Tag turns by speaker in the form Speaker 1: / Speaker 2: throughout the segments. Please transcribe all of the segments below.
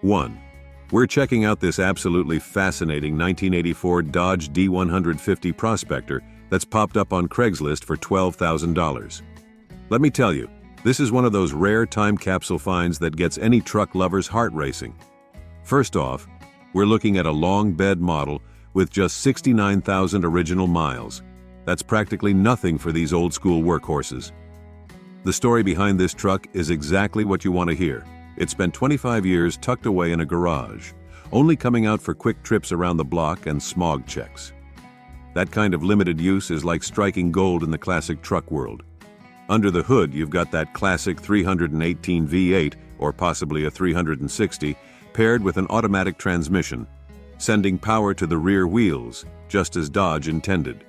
Speaker 1: 1. We're checking out this absolutely fascinating 1984 Dodge D150 Prospector that's popped up on Craigslist for $12,000. Let me tell you, this is one of those rare time capsule finds that gets any truck lover's heart racing. First off, we're looking at a long bed model with just 69,000 original miles. That's practically nothing for these old-school workhorses. The story behind this truck is exactly what you want to hear. It spent 25 years tucked away in a garage, only coming out for quick trips around the block and smog checks. That kind of limited use is like striking gold in the classic truck world. Under the hood, you've got that classic 318 V8, or possibly a 360, paired with an automatic transmission, sending power to the rear wheels, just as Dodge intended.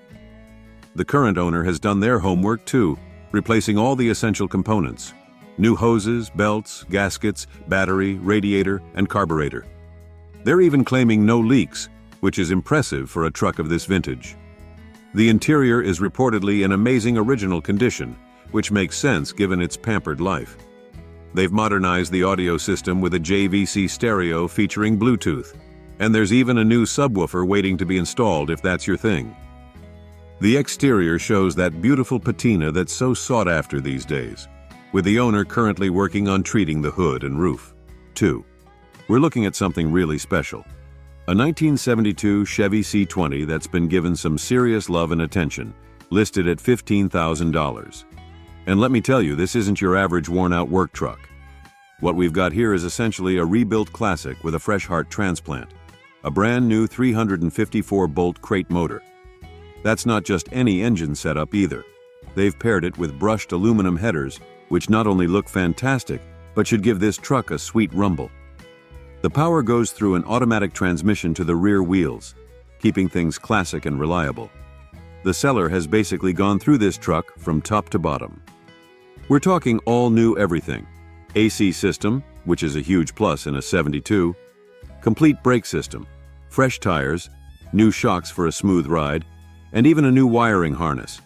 Speaker 1: The current owner has done their homework too, replacing all the essential components. New hoses, belts, gaskets, battery, radiator, and carburetor. They're even claiming no leaks, which is impressive for a truck of this vintage. The interior is reportedly in amazing original condition, which makes sense given its pampered life. They've modernized the audio system with a JVC stereo featuring Bluetooth, and there's even a new subwoofer waiting to be installed if that's your thing. The exterior shows that beautiful patina that's so sought after these days, with the owner currently working on treating the hood and roof. 2. We're looking at something really special. A 1972 Chevy C20 that's been given some serious love and attention, listed at $15,000. And let me tell you, this isn't your average worn-out work truck. What we've got here is essentially a rebuilt classic with a fresh heart transplant. A brand new 354-bolt crate motor. That's not just any engine setup either. They've paired it with brushed aluminum headers, which not only look fantastic, but should give this truck a sweet rumble. The power goes through an automatic transmission to the rear wheels, keeping things classic and reliable. The seller has basically gone through this truck from top to bottom. We're talking all new everything. AC system, which is a huge plus in a 72, complete brake system, fresh tires, new shocks for a smooth ride, and even a new wiring harness,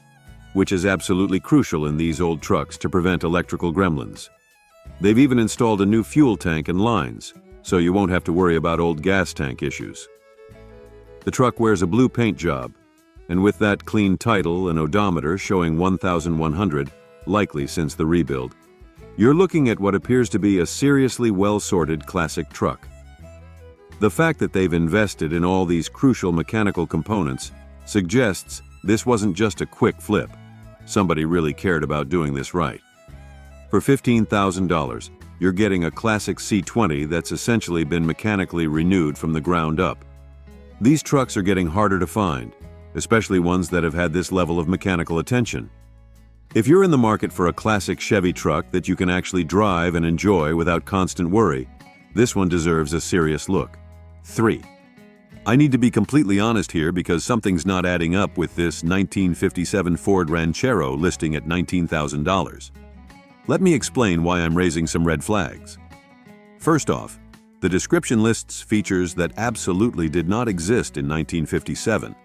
Speaker 1: which is absolutely crucial in these old trucks to prevent electrical gremlins. They've even installed a new fuel tank and lines, so you won't have to worry about old gas tank issues. The truck wears a blue paint job, and with that clean title and odometer showing 1,100, likely since the rebuild, you're looking at what appears to be a seriously well-sorted classic truck. The fact that they've invested in all these crucial mechanical components suggests this wasn't just a quick flip. Somebody really cared about doing this right. For $15,000, you're getting a classic C20 that's essentially been mechanically renewed from the ground up. These trucks are getting harder to find, especially ones that have had this level of mechanical attention. If you're in the market for a classic Chevy truck that you can actually drive and enjoy without constant worry, this one deserves a serious look. 3. I need to be completely honest here because something's not adding up with this 1957 Ford Ranchero listing at $19,000. Let me explain why I'm raising some red flags. First off, the description lists features that absolutely did not exist in 1957.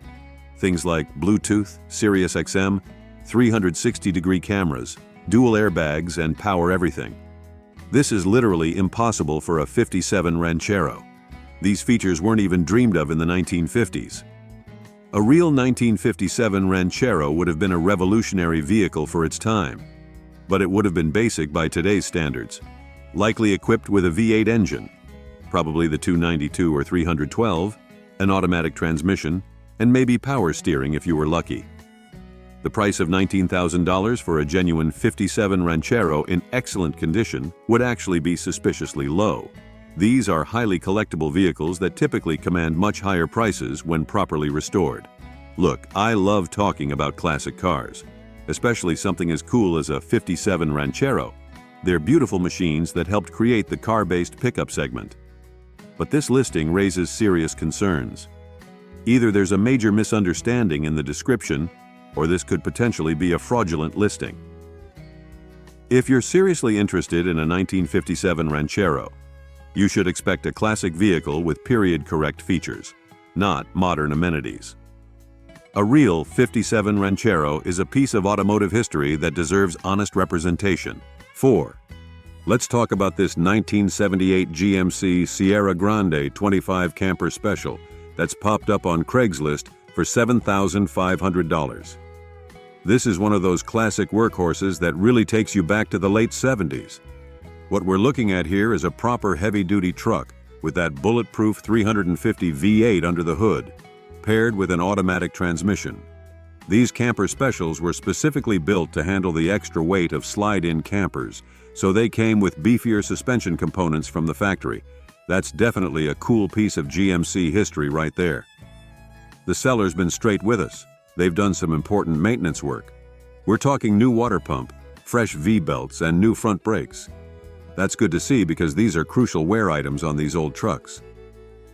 Speaker 1: Things like Bluetooth, Sirius XM, 360-degree cameras, dual airbags, and power everything. This is literally impossible for a 57 Ranchero. These features weren't even dreamed of in the 1950s. A real 1957 Ranchero would have been a revolutionary vehicle for its time, but it would have been basic by today's standards, likely equipped with a V8 engine, probably the 292 or 312, an automatic transmission, and maybe power steering if you were lucky. The price of $19,000 for a genuine 57 Ranchero in excellent condition would actually be suspiciously low. These are highly collectible vehicles that typically command much higher prices when properly restored. Look, I love talking about classic cars, especially something as cool as a 57 Ranchero. They're beautiful machines that helped create the car-based pickup segment. But this listing raises serious concerns. Either there's a major misunderstanding in the description, or this could potentially be a fraudulent listing. If you're seriously interested in a 1957 Ranchero, you should expect a classic vehicle with period-correct features, not modern amenities. A real 57 Ranchero is a piece of automotive history that deserves honest representation. 4. Let's talk about this 1978 GMC Sierra Grande 25 Camper Special that's popped up on Craigslist for $7,500. This is one of those classic workhorses that really takes you back to the late 70s. What we're looking at here is a proper heavy-duty truck with that bulletproof 350 V8 under the hood, paired with an automatic transmission. These camper specials were specifically built to handle the extra weight of slide-in campers, so they came with beefier suspension components from the factory. That's definitely a cool piece of GMC history right there. The seller's been straight with us. They've done some important maintenance work. We're talking new water pump, fresh V-belts, and new front brakes. That's good to see because these are crucial wear items on these old trucks.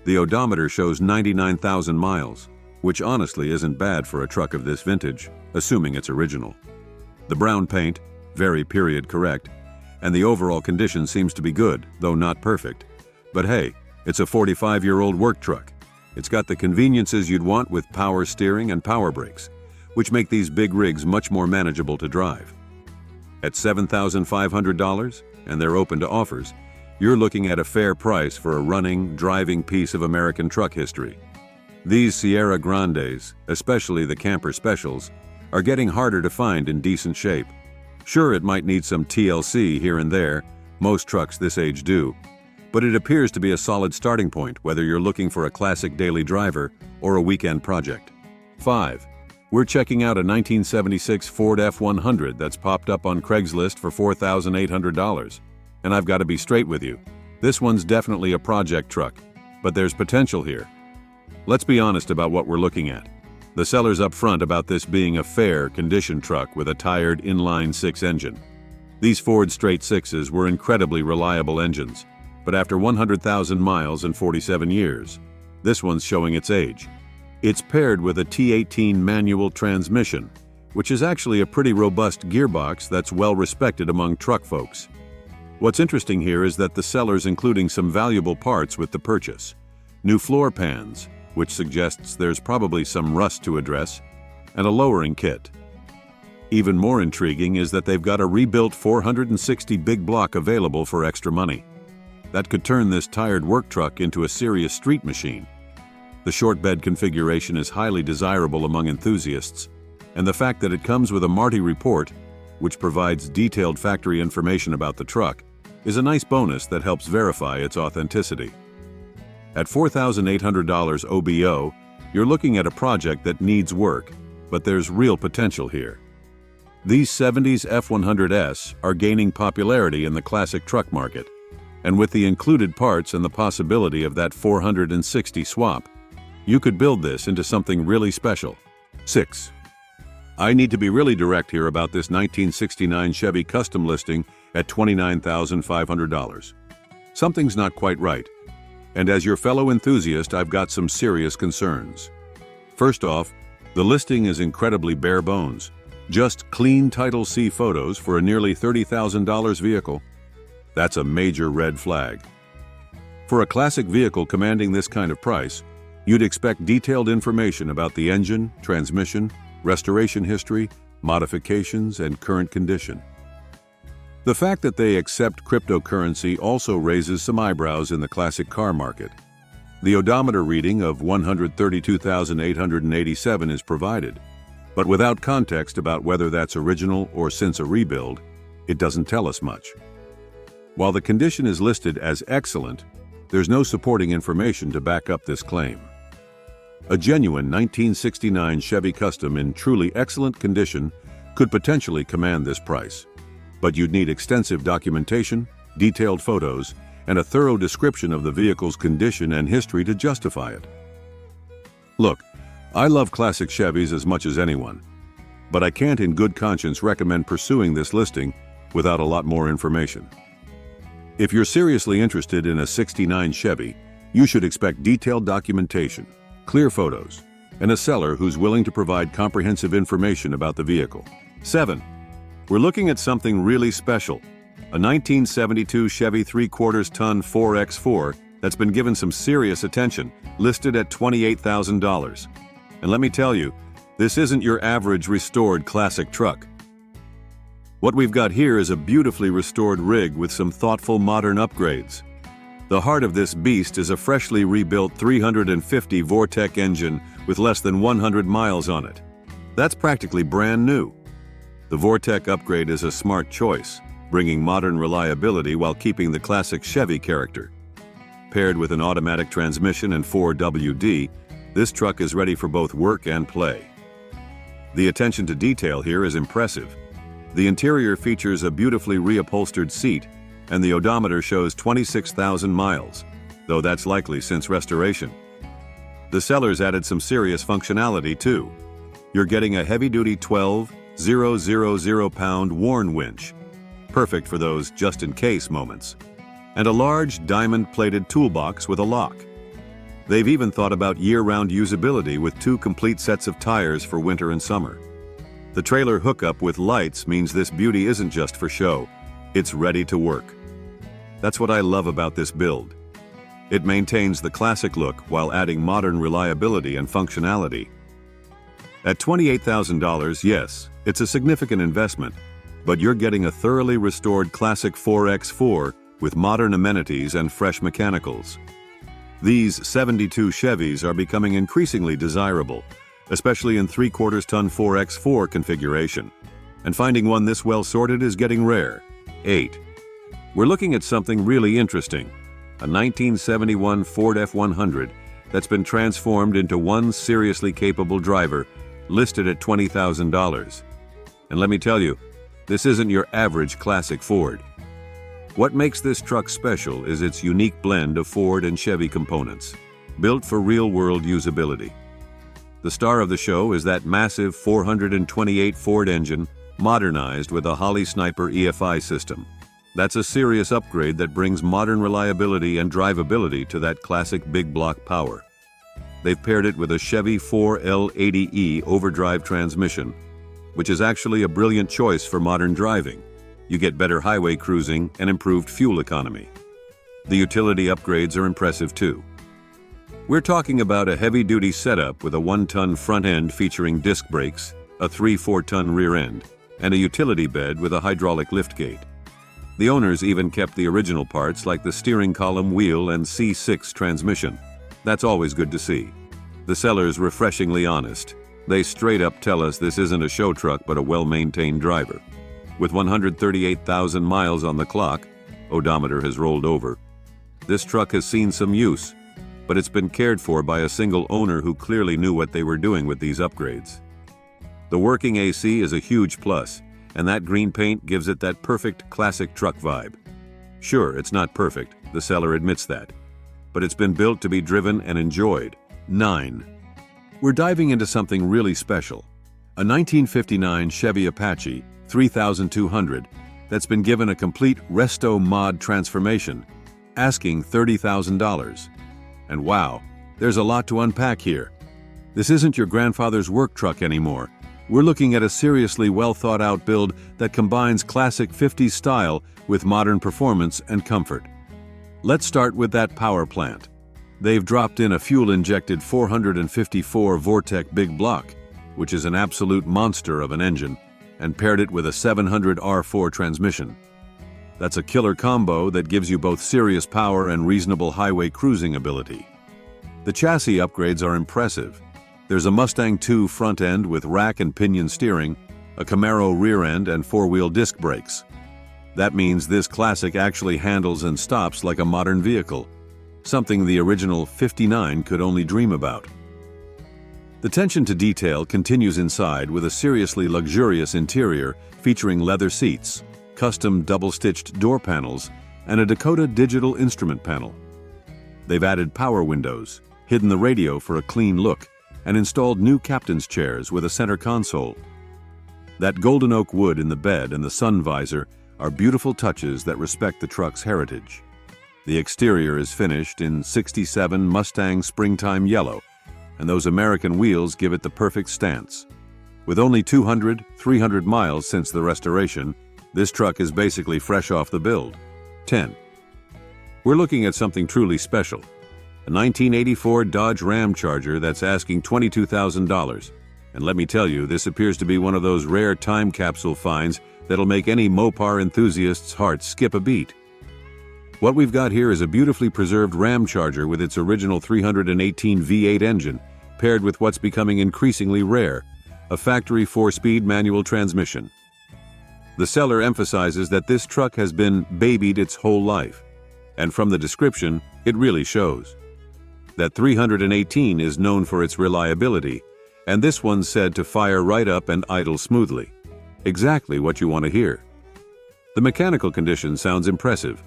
Speaker 1: The odometer shows 99,000 miles, which honestly isn't bad for a truck of this vintage, assuming it's original. The brown paint, very period correct, and the overall condition seems to be good, though not perfect. But hey, it's a 45-year-old work truck. It's got the conveniences you'd want with power steering and power brakes, which make these big rigs much more manageable to drive. At $7,500, and they're open to offers, you're looking at a fair price for a running, driving piece of American truck history. These Sierra Grandes, especially the camper specials, are getting harder to find in decent shape. Sure, it might need some TLC here and there, most trucks this age do, but it appears to be a solid starting point whether you're looking for a classic daily driver or a weekend project. 5. We're checking out a 1976 Ford F-100 that's popped up on Craigslist for $4,800. And I've got to be straight with you. This one's definitely a project truck, but there's potential here. Let's be honest about what we're looking at. The seller's upfront about this being a fair condition truck with a tired inline-six engine. These Ford straight sixes were incredibly reliable engines, but after 100,000 miles and 47 years, this one's showing its age. It's paired with a T18 manual transmission, which is actually a pretty robust gearbox that's well respected among truck folks. What's interesting here is that the seller's including some valuable parts with the purchase. New floor pans, which suggests there's probably some rust to address, and a lowering kit. Even more intriguing is that they've got a rebuilt 460 big block available for extra money. That could turn this tired work truck into a serious street machine. The short bed configuration is highly desirable among enthusiasts, and the fact that it comes with a Marty report, which provides detailed factory information about the truck, is a nice bonus that helps verify its authenticity. At $4,800 OBO, you're looking at a project that needs work, but there's real potential here. These 70s F-100S are gaining popularity in the classic truck market, and with the included parts and the possibility of that 460 swap, you could build this into something really special. 6. I need to be really direct here about this 1969 Chevy Custom listing at $29,500. Something's not quite right. And as your fellow enthusiast, I've got some serious concerns. First off, the listing is incredibly bare bones. Just clean Title C photos for a nearly $30,000 vehicle. That's a major red flag. For a classic vehicle commanding this kind of price, you'd expect detailed information about the engine, transmission, restoration history, modifications, and current condition. The fact that they accept cryptocurrency also raises some eyebrows in the classic car market. The odometer reading of 132,887 is provided, but without context about whether that's original or since a rebuild, it doesn't tell us much. While the condition is listed as excellent, there's no supporting information to back up this claim. A genuine 1969 Chevy Custom in truly excellent condition could potentially command this price, but you'd need extensive documentation, detailed photos, and a thorough description of the vehicle's condition and history to justify it. Look, I love classic Chevys as much as anyone, but I can't in good conscience recommend pursuing this listing without a lot more information. If you're seriously interested in a '69 Chevy, you should expect detailed documentation, clear photos, and a seller who's willing to provide comprehensive information about the vehicle. 7. We're looking at something really special, a 1972 Chevy 3/4 ton 4x4 that's been given some serious attention, listed at $28,000. And let me tell you, this isn't your average restored classic truck. What we've got here is a beautifully restored rig with some thoughtful modern upgrades. The heart of this beast is a freshly rebuilt 350 Vortec engine with less than 100 miles on it. That's practically brand new. The Vortec upgrade is a smart choice, bringing modern reliability while keeping the classic Chevy character. Paired with an automatic transmission and 4WD, this truck is ready for both work and play. The attention to detail here is impressive. The interior features a beautifully reupholstered seat, and the odometer shows 26,000 miles, though that's likely since restoration. The sellers added some serious functionality too. You're getting a heavy-duty 12,000-pound Warn winch, perfect for those just-in-case moments, and a large diamond-plated toolbox with a lock. They've even thought about year-round usability with 2 complete sets of tires for winter and summer. The trailer hookup with lights means this beauty isn't just for show, it's ready to work. That's what I love about this build. It maintains the classic look while adding modern reliability and functionality. At $28,000, yes, it's a significant investment, but you're getting a thoroughly restored classic 4x4 with modern amenities and fresh mechanicals. These 72 Chevys are becoming increasingly desirable, especially in 3/4-ton 4x4 configuration. And finding one this well sorted is getting rare. 8. We're looking at something really interesting. A 1971 Ford F100 that's been transformed into one seriously capable driver, listed at $20,000. And let me tell you, this isn't your average classic Ford. What makes this truck special is its unique blend of Ford and Chevy components, built for real-world usability. The star of the show is that massive 428 Ford engine, modernized with a Holley Sniper EFI system. That's a serious upgrade that brings modern reliability and drivability to that classic big block power. They've paired it with a Chevy 4L80E overdrive transmission, which is actually a brilliant choice for modern driving. You get better highway cruising and improved fuel economy. The utility upgrades are impressive too. We're talking about a heavy-duty setup with a 1-ton front end featuring disc brakes, a 3/4-ton rear end, and a utility bed with a hydraulic liftgate. The owners even kept the original parts like the steering column wheel and C6 transmission. That's always good to see. The seller's refreshingly honest. They straight up tell us this isn't a show truck but a well-maintained driver. With 138,000 miles on the clock, odometer has rolled over. This truck has seen some use, but it's been cared for by a single owner who clearly knew what they were doing with these upgrades. The working AC is a huge plus, and that green paint gives it that perfect classic truck vibe. Sure, it's not perfect, the seller admits that, but it's been built to be driven and enjoyed. 9. We're diving into something really special. A 1959 Chevy Apache 3200 that's been given a complete resto mod transformation, asking $30,000. And wow, there's a lot to unpack here. This isn't your grandfather's work truck anymore. We're looking at a seriously well-thought-out build that combines classic 50s style with modern performance and comfort. Let's start with that power plant. They've dropped in a fuel-injected 454 Vortec big block, which is an absolute monster of an engine, and paired it with a 700 R4 transmission. That's a killer combo that gives you both serious power and reasonable highway cruising ability. The chassis upgrades are impressive. There's a Mustang II front end with rack and pinion steering, a Camaro rear end, and 4-wheel disc brakes. That means this classic actually handles and stops like a modern vehicle, something the original 59 could only dream about. The attention to detail continues inside with a seriously luxurious interior featuring leather seats, custom double-stitched door panels, and a Dakota digital instrument panel. They've added power windows, hidden the radio for a clean look, and installed new captain's chairs with a center console. That golden oak wood in the bed and the sun visor are beautiful touches that respect the truck's heritage. The exterior is finished in '67 Mustang springtime yellow, and those American wheels give it the perfect stance. With only 300 miles since the restoration, this truck is basically fresh off the build. 10. We're looking at something truly special. A 1984 Dodge Ram Charger that's asking $22,000. And let me tell you, this appears to be one of those rare time capsule finds that'll make any Mopar enthusiast's heart skip a beat. What we've got here is a beautifully preserved Ram Charger with its original 318 V8 engine, paired with what's becoming increasingly rare, a factory 4-speed manual transmission. The seller emphasizes that this truck has been babied its whole life, and from the description, it really shows. That 318 is known for its reliability, and this one's said to fire right up and idle smoothly. Exactly what you want to hear. The mechanical condition sounds impressive.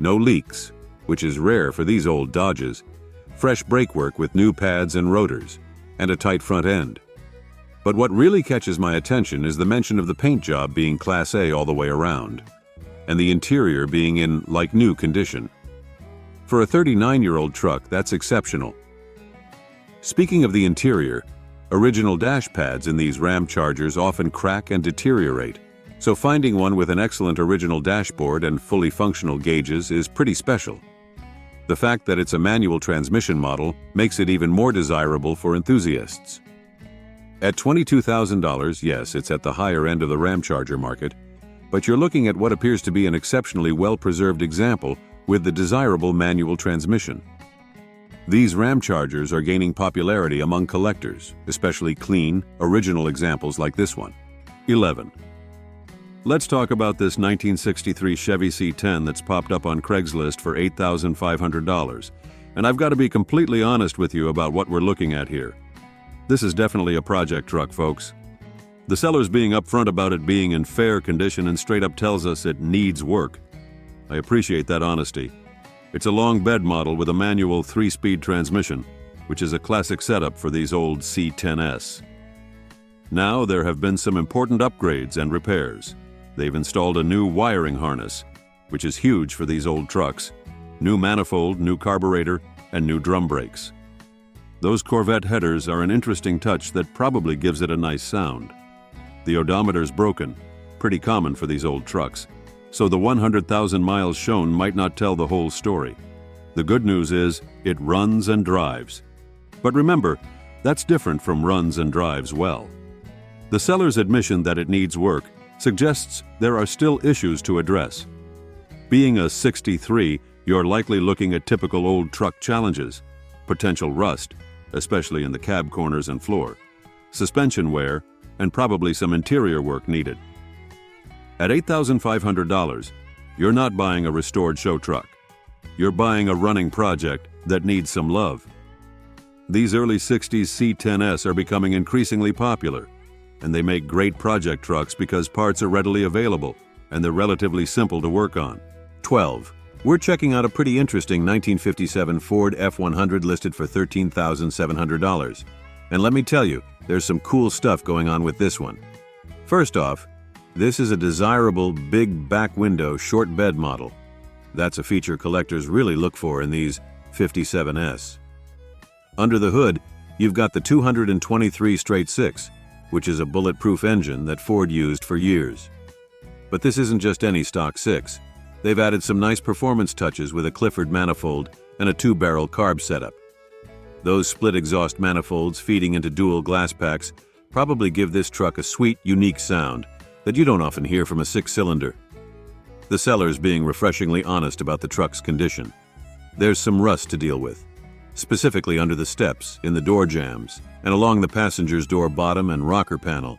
Speaker 1: No leaks, which is rare for these old Dodges, fresh brakework with new pads and rotors, and a tight front end. But what really catches my attention is the mention of the paint job being Class A all the way around, and the interior being in like-new condition. For a 39-year-old truck, that's exceptional. Speaking of the interior, original dash pads in these Ram Chargers often crack and deteriorate, so finding one with an excellent original dashboard and fully functional gauges is pretty special. The fact that it's a manual transmission model makes it even more desirable for enthusiasts. At $22,000, yes, it's at the higher end of the Ram Charger market, but you're looking at what appears to be an exceptionally well-preserved example with the desirable manual transmission. These Ram Chargers are gaining popularity among collectors, especially clean, original examples like this one. 11. Let's talk about this 1963 Chevy C10 that's popped up on Craigslist for $8,500. And I've got to be completely honest with you about what we're looking at here. This is definitely a project truck, folks. The seller's being upfront about it being in fair condition and straight up tells us it needs work. I appreciate that honesty. It's a long bed model with a manual 3-speed transmission, which is a classic setup for these old C10s. Now there have been some important upgrades and repairs. They've installed a new wiring harness, which is huge for these old trucks, new manifold, new carburetor, and new drum brakes. Those Corvette headers are an interesting touch that probably gives it a nice sound. The odometer's broken, pretty common for these old trucks, so the 100,000 miles shown might not tell the whole story. The good news is, it runs and drives. But remember, that's different from runs and drives well. The seller's admission that it needs work suggests there are still issues to address. Being a 63, you're likely looking at typical old truck challenges, potential rust, especially in the cab corners and floor, suspension wear, and probably some interior work needed. At $8,500, you're not buying a restored show truck. You're buying a running project that needs some love. These early 60s C10s are becoming increasingly popular, and they make great project trucks because parts are readily available and they're relatively simple to work on. 12. We're checking out a pretty interesting 1957 Ford F100 listed for $13,700. And let me tell you, there's some cool stuff going on with this one. First off, this is a desirable big back window short bed model. That's a feature collectors really look for in these 57s. Under the hood, you've got the 223 straight-six, which is a bulletproof engine that Ford used for years. But this isn't just any stock 6. They've added some nice performance touches with a Clifford manifold and a 2-barrel carb setup. Those split exhaust manifolds feeding into dual glass packs probably give this truck a sweet, unique sound that you don't often hear from a 6-cylinder. The seller's being refreshingly honest about the truck's condition. There's some rust to deal with, specifically under the steps, in the door jambs, and along the passenger's door bottom and rocker panel.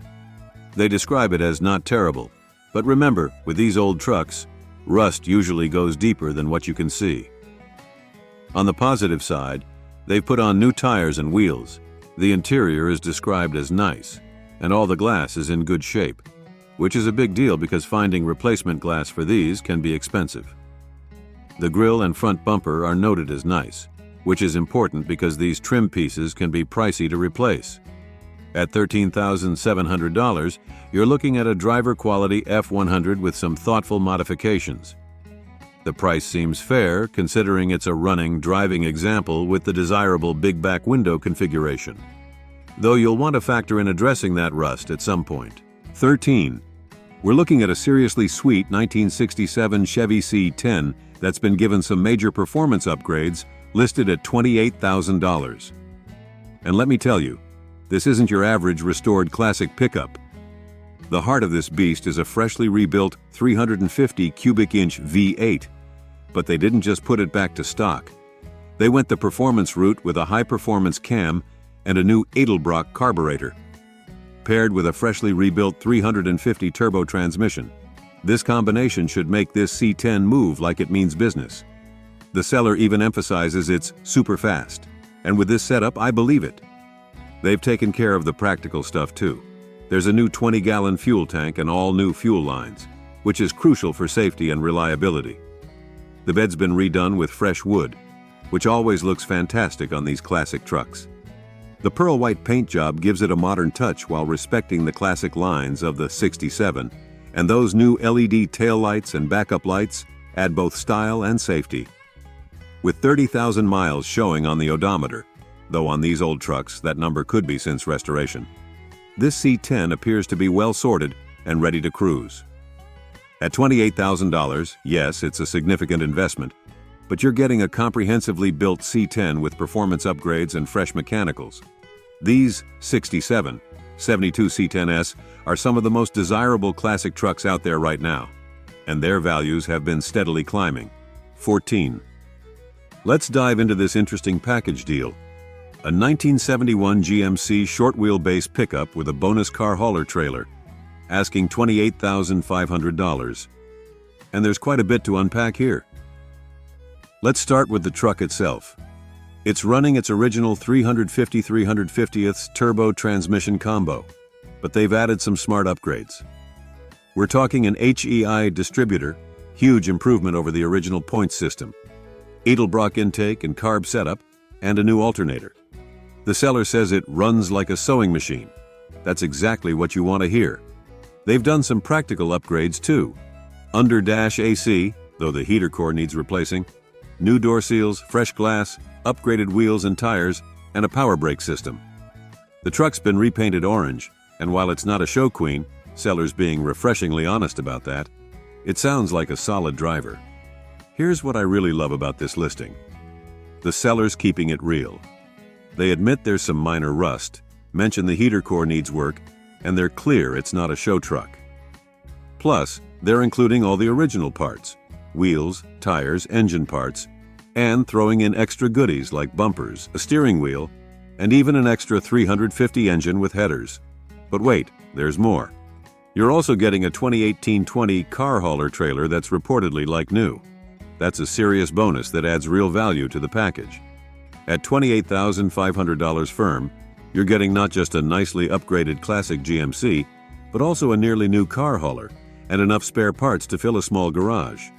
Speaker 1: They describe it as not terrible, but remember, with these old trucks, rust usually goes deeper than what you can see. On the positive side, they've put on new tires and wheels. The interior is described as nice, and all the glass is in good shape, which is a big deal because finding replacement glass for these can be expensive. The grille and front bumper are noted as nice, which is important because these trim pieces can be pricey to replace. At $13,700, you're looking at a driver-quality F100 with some thoughtful modifications. The price seems fair considering it's a running, driving example with the desirable big back window configuration, though you'll want to factor in addressing that rust at some point. 13. We're looking at a seriously sweet 1967 Chevy C10 that's been given some major performance upgrades, listed at $28,000. And let me tell you, this isn't your average restored classic pickup. The heart of this beast is a freshly rebuilt 350 cubic inch V8, but they didn't just put it back to stock. They went the performance route with a high-performance cam and a new Edelbrock carburetor, paired with a freshly rebuilt 350 turbo transmission. This combination should make this C10 move like it means business. The seller even emphasizes it's super fast, and with this setup, I believe it. They've taken care of the practical stuff too. There's a new 20-gallon fuel tank and all new fuel lines, which is crucial for safety and reliability. The bed's been redone with fresh wood, which always looks fantastic on these classic trucks. The pearl white paint job gives it a modern touch while respecting the classic lines of the 67, and those new LED taillights and backup lights add both style and safety. With 30,000 miles showing on the odometer, though on these old trucks that number could be since restoration, this C10 appears to be well sorted and ready to cruise. At $28,000, yes, it's a significant investment, but you're getting a comprehensively built C10 with performance upgrades and fresh mechanicals. These 67, 72 C10s are some of the most desirable classic trucks out there right now, and their values have been steadily climbing. 14. Let's dive into this interesting package deal. A 1971 GMC short-wheelbase pickup with a bonus car hauler trailer, asking $28,500. And there's quite a bit to unpack here. Let's start with the truck itself. It's running its original 350/350th turbo transmission combo, but they've added some smart upgrades. We're talking an HEI distributor, huge improvement over the original point system, Edelbrock intake and carb setup, and a new alternator. The seller says it runs like a sewing machine. That's exactly what you want to hear. They've done some practical upgrades too. Under dash AC, though the heater core needs replacing, new door seals, fresh glass, upgraded wheels and tires, and a power brake system. The truck's been repainted orange, and while it's not a show queen, sellers being refreshingly honest about that, it sounds like a solid driver. Here's what I really love about this listing. The seller's keeping it real. They admit there's some minor rust, mention the heater core needs work, and they're clear it's not a show truck. Plus, they're including all the original parts, wheels, tires, engine parts, and throwing in extra goodies like bumpers, a steering wheel, and even an extra 350 engine with headers. But wait, there's more. You're also getting a 2018-20 car hauler trailer that's reportedly like new. That's a serious bonus that adds real value to the package. At $28,500 firm, you're getting not just a nicely upgraded classic GMC, but also a nearly new car hauler and enough spare parts to fill a small garage.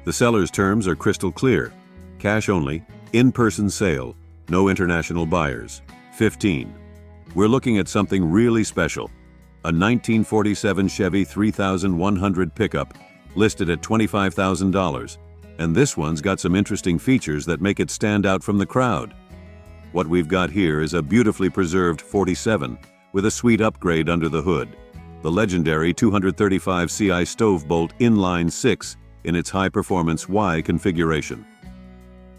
Speaker 1: The seller's terms are crystal clear. Cash only, in-person sale, no international buyers. 15. We're looking at something really special. A 1947 Chevy 3100 pickup listed at $25,000. And this one's got some interesting features that make it stand out from the crowd. What we've got here is a beautifully preserved 47 with a sweet upgrade under the hood. The legendary 235 CI stove bolt inline 6 in its high-performance Y configuration.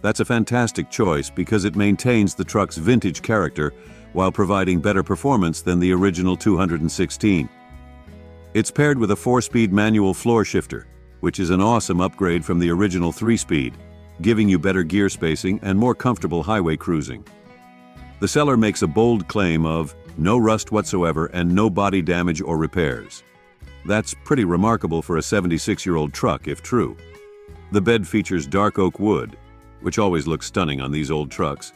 Speaker 1: That's a fantastic choice because it maintains the truck's vintage character while providing better performance than the original 216. It's paired with a 4-speed manual floor shifter, which is an awesome upgrade from the original 3-speed, giving you better gear spacing and more comfortable highway cruising. The seller makes a bold claim of no rust whatsoever and no body damage or repairs. That's pretty remarkable for a 76-year-old truck, if true. The bed features dark oak wood, which always looks stunning on these old trucks,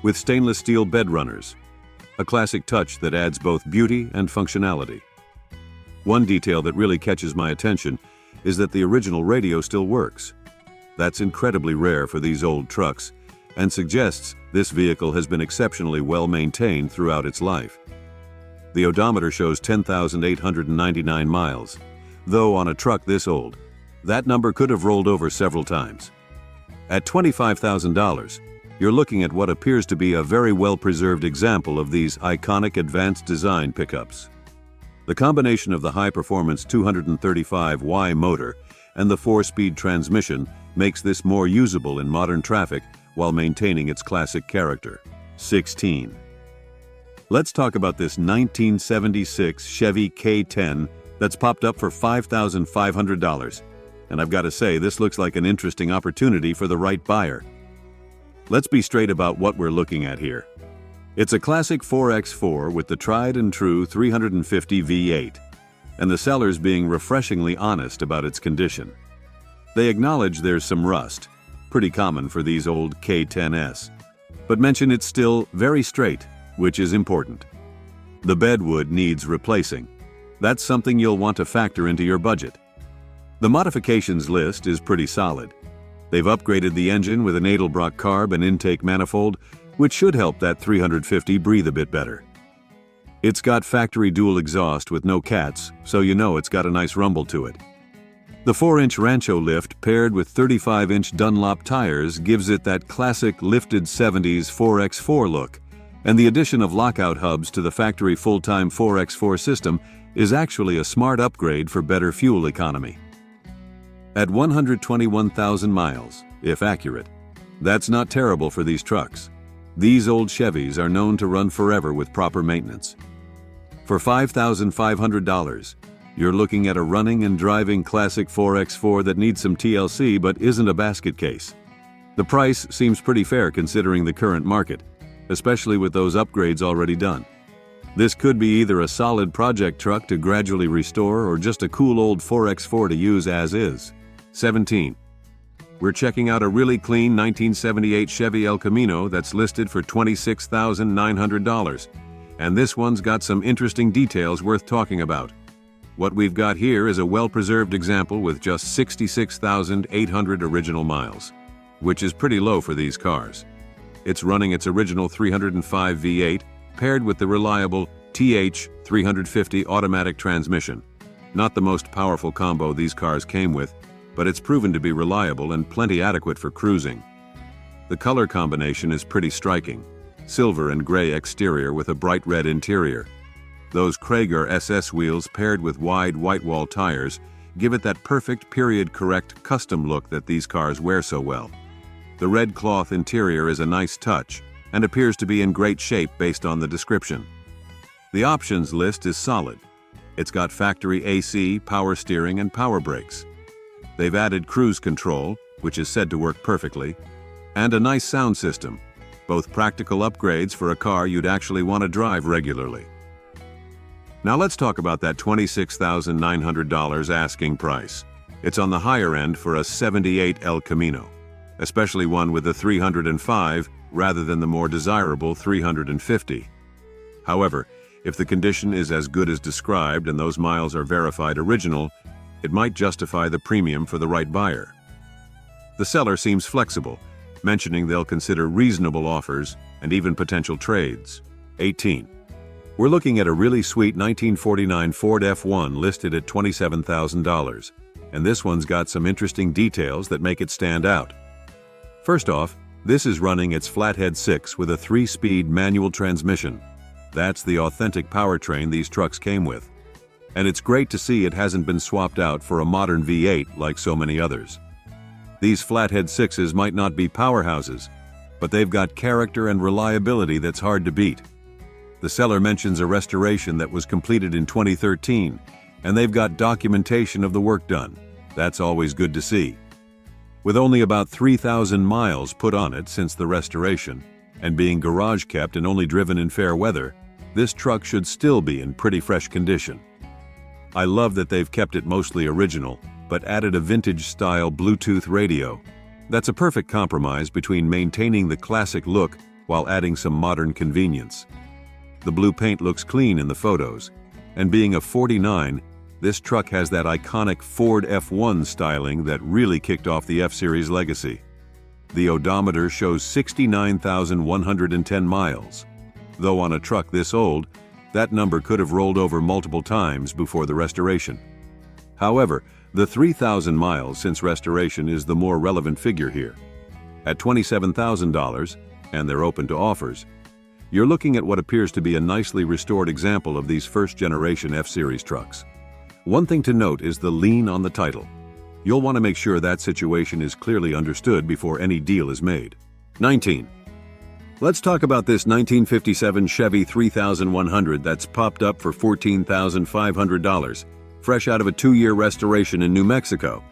Speaker 1: with stainless steel bed runners, a classic touch that adds both beauty and functionality. One detail that really catches my attention is that the original radio still works. That's incredibly rare for these old trucks and suggests this vehicle has been exceptionally well maintained throughout its life. The odometer shows 10,899 miles, though on a truck this old, that number could have rolled over several times. At $25,000, you're looking at what appears to be a very well-preserved example of these iconic advanced design pickups. The combination of the high-performance 235Y motor and the 4-speed transmission makes this more usable in modern traffic while maintaining its classic character. 16. Let's talk about this 1976 Chevy K10 that's popped up for $5,500. And I've got to say, this looks like an interesting opportunity for the right buyer. Let's be straight about what we're looking at here. It's a classic 4x4 with the tried and true 350 V8, and the seller's being refreshingly honest about its condition. They acknowledge there's some rust, pretty common for these old K10s, but mention it's still very straight, which is important. The bedwood needs replacing. That's something you'll want to factor into your budget. The modifications list is pretty solid. They've upgraded the engine with an Edelbrock carb and intake manifold, which should help that 350 breathe a bit better. It's got factory dual exhaust with no cats, so you know it's got a nice rumble to it. The 4-inch Rancho lift paired with 35-inch Dunlop tires gives it that classic lifted 70s 4x4 look, and the addition of lockout hubs to the factory full-time 4x4 system is actually a smart upgrade for better fuel economy. At 121,000 miles, if accurate, that's not terrible for these trucks. These old Chevys are known to run forever with proper maintenance. For $5,500, you're looking at a running and driving classic 4x4 that needs some TLC but isn't a basket case. The price seems pretty fair considering the current market, especially with those upgrades already done. This could be either a solid project truck to gradually restore or just a cool old 4x4 to use as is. 17. We're checking out a really clean 1978 Chevy El Camino that's listed for $26,900, and this one's got some interesting details worth talking about. What we've got here is a well-preserved example with just 66,800 original miles, which is pretty low for these cars. It's running its original 305 V8 paired with the reliable TH350 automatic transmission. Not the most powerful combo these cars came with, but it's proven to be reliable and plenty adequate for cruising. The color combination is pretty striking. Silver and gray exterior with a bright red interior. Those Craigslist SS wheels paired with wide white wall tires give it that perfect period-correct custom look that these cars wear so well. The red cloth interior is a nice touch and appears to be in great shape based on the description. The options list is solid. It's got factory AC, power steering, and power brakes. They've added cruise control, which is said to work perfectly, and a nice sound system, both practical upgrades for a car you'd actually want to drive regularly. Now let's talk about that $26,900 asking price. It's on the higher end for a 78 El Camino, especially one with the 305 rather than the more desirable 350. However, if the condition is as good as described and those miles are verified original, it might justify the premium for the right buyer. The seller seems flexible, mentioning they'll consider reasonable offers and even potential trades. 18. We're looking at a really sweet 1949 Ford F1 listed at $27,000, and this one's got some interesting details that make it stand out. First off, this is running its Flathead 6 with a 3-speed manual transmission. That's the authentic powertrain these trucks came with. And it's great to see it hasn't been swapped out for a modern V8 like so many others. These Flathead 6s might not be powerhouses, but they've got character and reliability that's hard to beat. The seller mentions a restoration that was completed in 2013, and they've got documentation of the work done. That's always good to see. With only about 3,000 miles put on it since the restoration, and being garage kept and only driven in fair weather, this truck should still be in pretty fresh condition. I love that they've kept it mostly original, but added a vintage-style Bluetooth radio. That's a perfect compromise between maintaining the classic look while adding some modern convenience. The blue paint looks clean in the photos, and being a 49, this truck has that iconic Ford F1 styling that really kicked off the F-Series legacy. The odometer shows 69,110 miles, though on a truck this old, that number could have rolled over multiple times before the restoration. However, the 3,000 miles since restoration is the more relevant figure here. At $27,000, and they're open to offers, you're looking at what appears to be a nicely restored example of these first-generation F-Series trucks. One thing to note is the lien on the title. You'll want to make sure that situation is clearly understood before any deal is made. 19. Let's talk about this 1957 Chevy 3100 that's popped up for $14,500. fresh out of a 2-year restoration in New Mexico.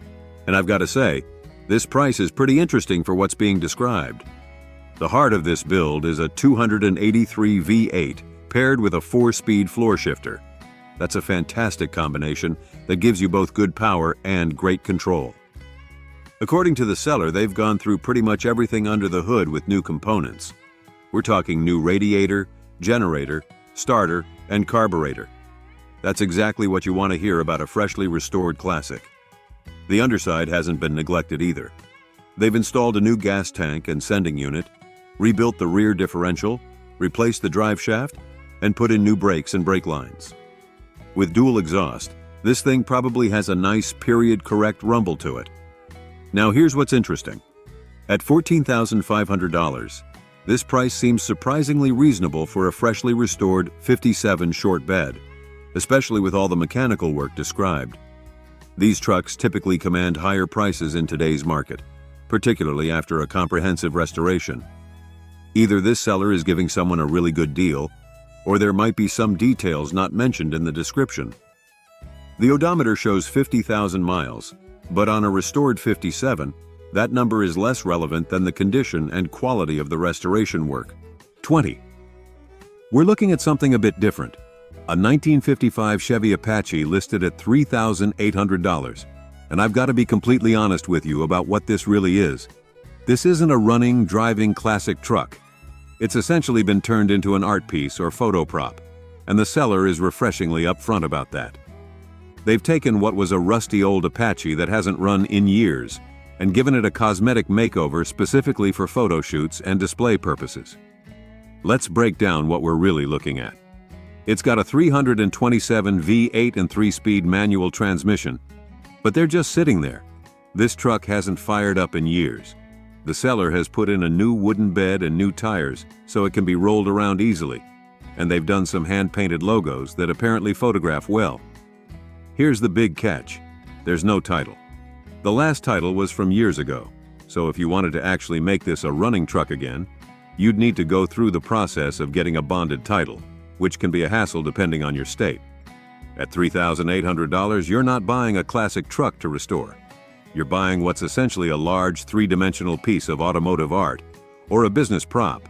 Speaker 1: And I've got to say, this price is pretty interesting for what's being described. The heart of this build is a 283 V8 paired with a 4-speed floor shifter. That's a fantastic combination that gives you both good power and great control. According to the seller, they've gone through pretty much everything under the hood with new components. We're talking new radiator, generator, starter, and carburetor. That's exactly what you want to hear about a freshly restored classic. The underside hasn't been neglected either. They've installed a new gas tank and sending unit, rebuilt the rear differential, replaced the drive shaft, and put in new brakes and brake lines. With dual exhaust, this thing probably has a nice period-correct rumble to it. Now here's what's interesting. At $14,500, this price seems surprisingly reasonable for a freshly restored 57 short bed, especially with all the mechanical work described. These trucks typically command higher prices in today's market, particularly after a comprehensive restoration. Either this seller is giving someone a really good deal, or there might be some details not mentioned in the description. The odometer shows 50,000 miles, but on a restored 57, that number is less relevant than the condition and quality of the restoration work. 20. We're looking at something a bit different. A 1955 Chevy Apache listed at $3,800. And I've got to be completely honest with you about what this really is. This isn't a running, driving classic truck. It's essentially been turned into an art piece or photo prop, and the seller is refreshingly upfront about that. They've taken what was a rusty old Apache that hasn't run in years and given it a cosmetic makeover specifically for photo shoots and display purposes. Let's break down what we're really looking at. It's got a 327 V8 and 3-speed manual transmission, but they're just sitting there. This truck hasn't fired up in years. The seller has put in a new wooden bed and new tires so it can be rolled around easily, and they've done some hand-painted logos that apparently photograph well. Here's the big catch. There's no title. The last title was from years ago, so if you wanted to actually make this a running truck again, you'd need to go through the process of getting a bonded title, which can be a hassle depending on your state. At $3,800, you're not buying a classic truck to restore. You're buying what's essentially a large 3-dimensional piece of automotive art, or a business prop.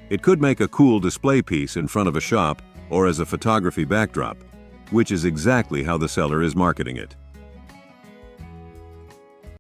Speaker 1: It could make a cool display piece in front of a shop or as a photography backdrop, which is exactly how the seller is marketing it.